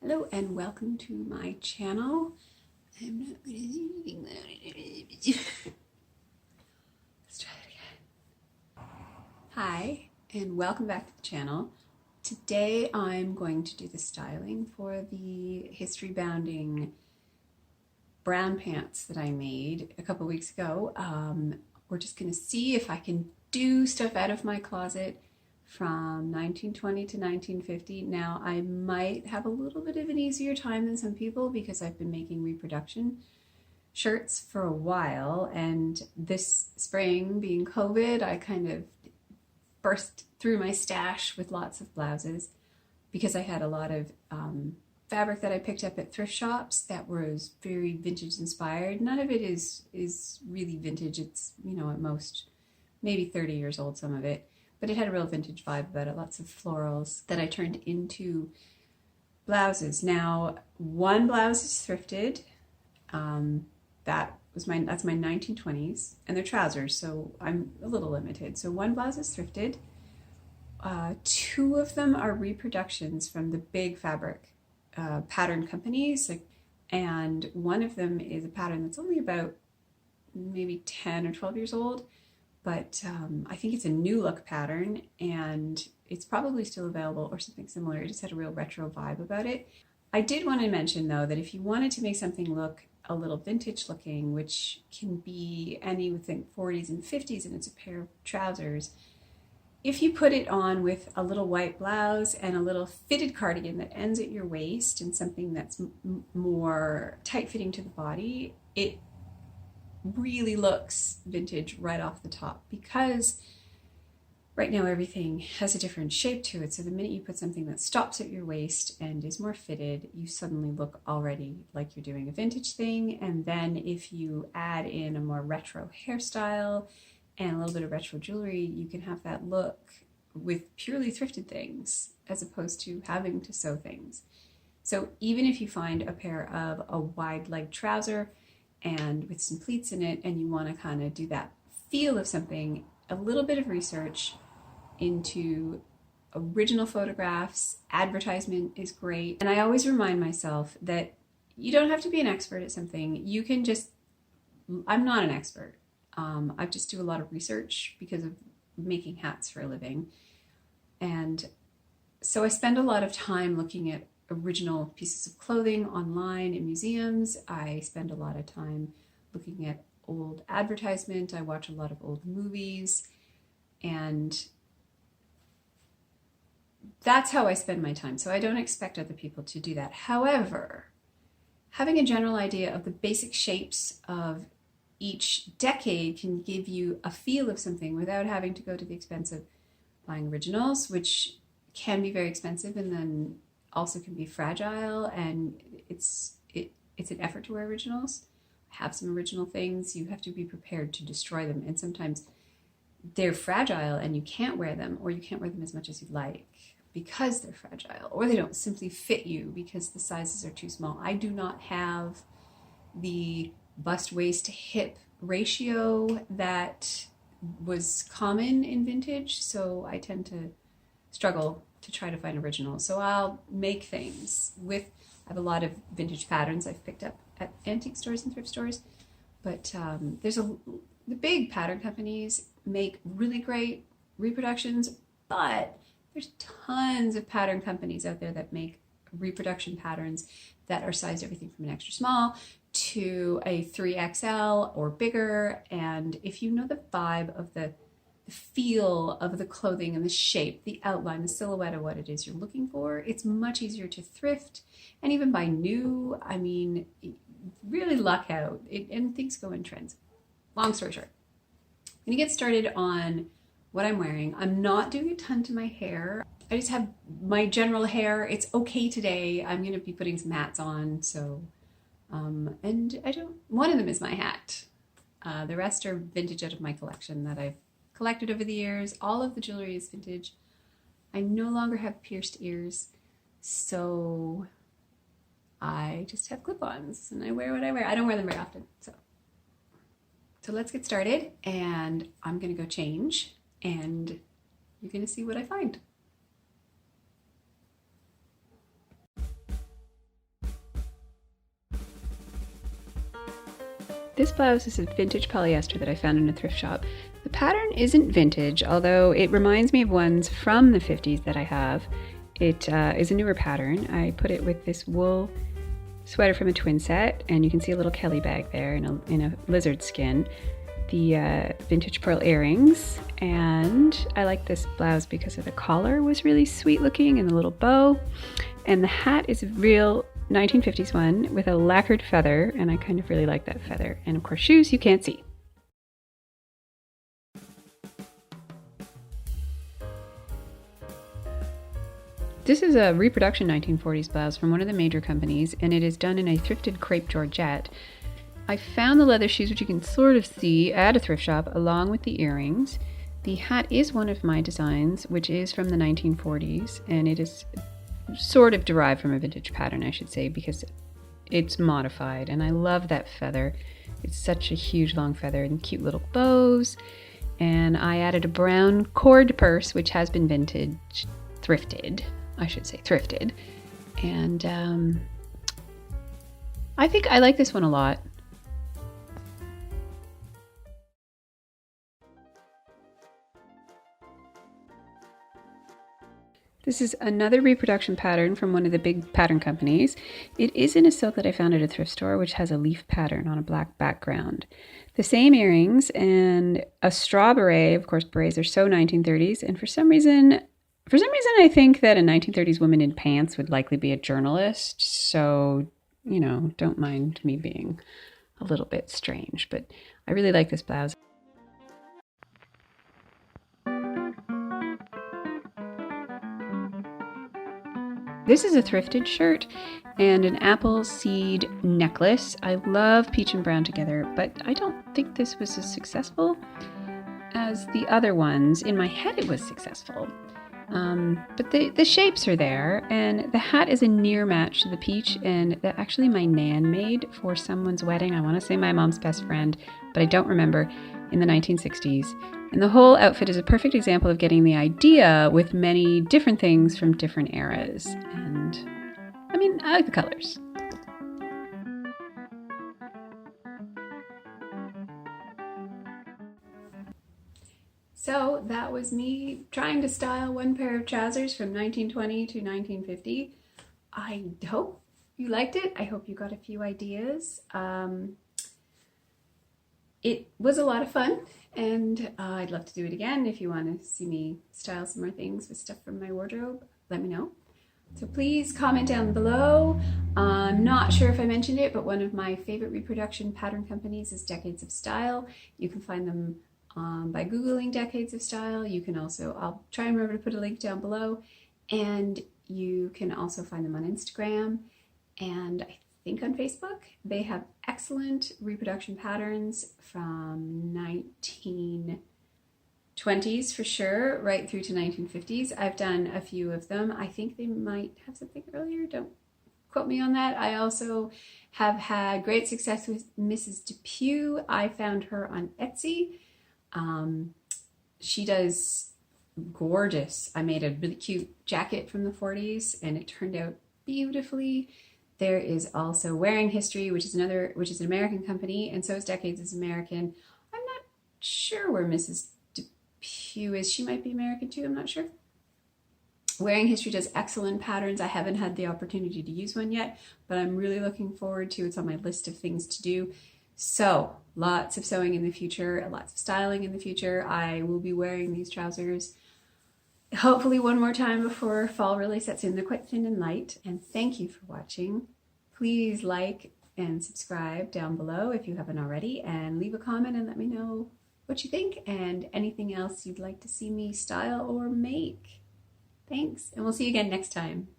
Hello and welcome to my channel. I'm not going to do anything. Let's try it again. Hi and welcome back to the channel. Today I'm going to do the styling for the history bounding brown pants that I made a couple weeks ago. We're just going to see if I can do stuff out of my closet from 1920 to 1950. Now, I might have a little bit of an easier time than some people because I've been making reproduction shirts for a while, and this spring, being COVID, I kind of burst through my stash with lots of blouses because I had a lot of fabric that I picked up at thrift shops that was very vintage inspired. None of it is really vintage. It's, at most maybe 30 years old, some of it. But it had a real vintage vibe about it, lots of florals that I turned into blouses. Now, one blouse is thrifted. That's my 1920s, and they're trousers, so I'm a little limited. So one blouse is thrifted. Two of them are reproductions from the big fabric pattern companies, and one of them is a pattern that's only about maybe 10 or 12 years old. But I think it's a new look pattern, and it's probably still available or something similar. It just had a real retro vibe about it. I did want to mention, though, that if you wanted to make something look a little vintage looking, which can be anything 40s and 50s, and it's a pair of trousers, if you put it on with a little white blouse and a little fitted cardigan that ends at your waist and something that's more tight-fitting to the body, it really looks vintage right off the top, because right now everything has a different shape to it. So the minute you put something that stops at your waist and is more fitted, you suddenly look already like you're doing a vintage thing. And then if you add in a more retro hairstyle and a little bit of retro jewelry, you can have that look with purely thrifted things as opposed to having to sew things. So even if you find a pair of a wide leg trouser and with some pleats in it, and you want to kind of do that feel of something, a little bit of research into original photographs, advertisement is great. And I always remind myself that you don't have to be an expert at something. You can just, I'm not an expert. I just do a lot of research because of making hats for a living. And so I spend a lot of time looking at original pieces of clothing online in museums. I spend a lot of time looking at old advertisement. I watch a lot of old movies, and that's how I spend my time. So I don't expect other people to do that. However, having a general idea of the basic shapes of each decade can give you a feel of something without having to go to the expense of buying originals, which can be very expensive and then also can be fragile, and it's an effort to wear originals. I have some original things. You have to be prepared to destroy them, and sometimes they're fragile and you can't wear them, or you can't wear them as much as you'd like because they're fragile, or they don't simply fit you because the sizes are too small. I do not have the bust waist to hip ratio that was common in vintage, so I tend to struggle to try to find originals. So I'll make things with, I have a lot of vintage patterns I've picked up at antique stores and thrift stores, but the big pattern companies make really great reproductions, but there's tons of pattern companies out there that make reproduction patterns that are sized everything from an extra small to a 3XL or bigger. And if you know the vibe of the feel of the clothing and the shape, the outline, the silhouette of what it is you're looking for, it's much easier to thrift and even buy new. I mean, really luck out, and things go in trends. Long story short, I'm gonna get started on what I'm wearing. I'm not doing a ton to my hair. I just have my general hair. It's okay today. I'm gonna be putting some hats on, so and one of them is my hat. The rest are vintage out of my collection that I've collected over the years. All of the jewelry is vintage. I no longer have pierced ears, so I just have clip-ons and I wear what I wear. I don't wear them very often. So let's get started, and I'm gonna go change, and you're gonna see what I find. This blouse is a vintage polyester that I found in a thrift shop. The pattern isn't vintage, although it reminds me of ones from the 50s that I have. It is a newer pattern. I put it with this wool sweater from a twin set, and you can see a little Kelly bag there in a lizard skin. The vintage pearl earrings, and I like this blouse because of the collar was really sweet looking and the little bow, and the hat is a real 1950s one with a lacquered feather, and I kind of really like that feather, and of course shoes you can't see. This is a reproduction 1940s blouse from one of the major companies, and it is done in a thrifted crepe georgette. I found the leather shoes, which you can sort of see, at a thrift shop along with the earrings. The hat is one of my designs, which is from the 1940s, and it is sort of derived from a vintage pattern, I should say, because it's modified, and I love that feather. It's such a huge long feather and cute little bows. And I added a brown cord purse, which has been thrifted, and I think I like this one a lot. This is another reproduction pattern from one of the big pattern companies. It is in a silk that I found at a thrift store, which has a leaf pattern on a black background. The same earrings and a straw beret. Of course, berets are so 1930s, and for some reason I think that a 1930s woman in pants would likely be a journalist. So, don't mind me being a little bit strange, but I really like this blouse. This is a thrifted shirt and an apple seed necklace. I love peach and brown together, but I don't think this was as successful as the other ones. In my head it was successful. But the shapes are there, and the hat is a near match to the peach, and that actually my nan made for someone's wedding. I want to say my mom's best friend, but I don't remember, in the 1960s. And the whole outfit is a perfect example of getting the idea with many different things from different eras. And I like the colors. So that was me trying to style one pair of trousers from 1920 to 1950. I hope you liked it. I hope you got a few ideas. It was a lot of fun, and I'd love to do it again. If you want to see me style some more things with stuff from my wardrobe, let me know. So please comment down below. I'm not sure if I mentioned it, but one of my favorite reproduction pattern companies is Decades of Style. You can find them by Googling Decades of Style. You can also, I'll try and remember to put a link down below, and you can also find them on Instagram and I think on Facebook. They have excellent reproduction patterns from 1920s for sure, right through to 1950s. I've done a few of them. I think they might have something earlier. Don't quote me on that. I also have had great success with Mrs. Depew. I found her on Etsy. She does gorgeous. I made a really cute jacket from the 40s and it turned out beautifully. There is also Wearing History, which is an American company, and so is Decades is American. I'm not sure where Mrs. Depew is. She might be American too, I'm not sure. Wearing History does excellent patterns. I haven't had the opportunity to use one yet, but I'm really looking forward to it. It's on my list of things to do. So lots of sewing in the future, lots of styling in the future. I will be wearing these trousers hopefully one more time before fall really sets in. They're quite thin and light. And thank you for watching. Please like and subscribe down below if you haven't already, and leave a comment and let me know what you think and anything else you'd like to see me style or make. Thanks, and we'll see you again next time.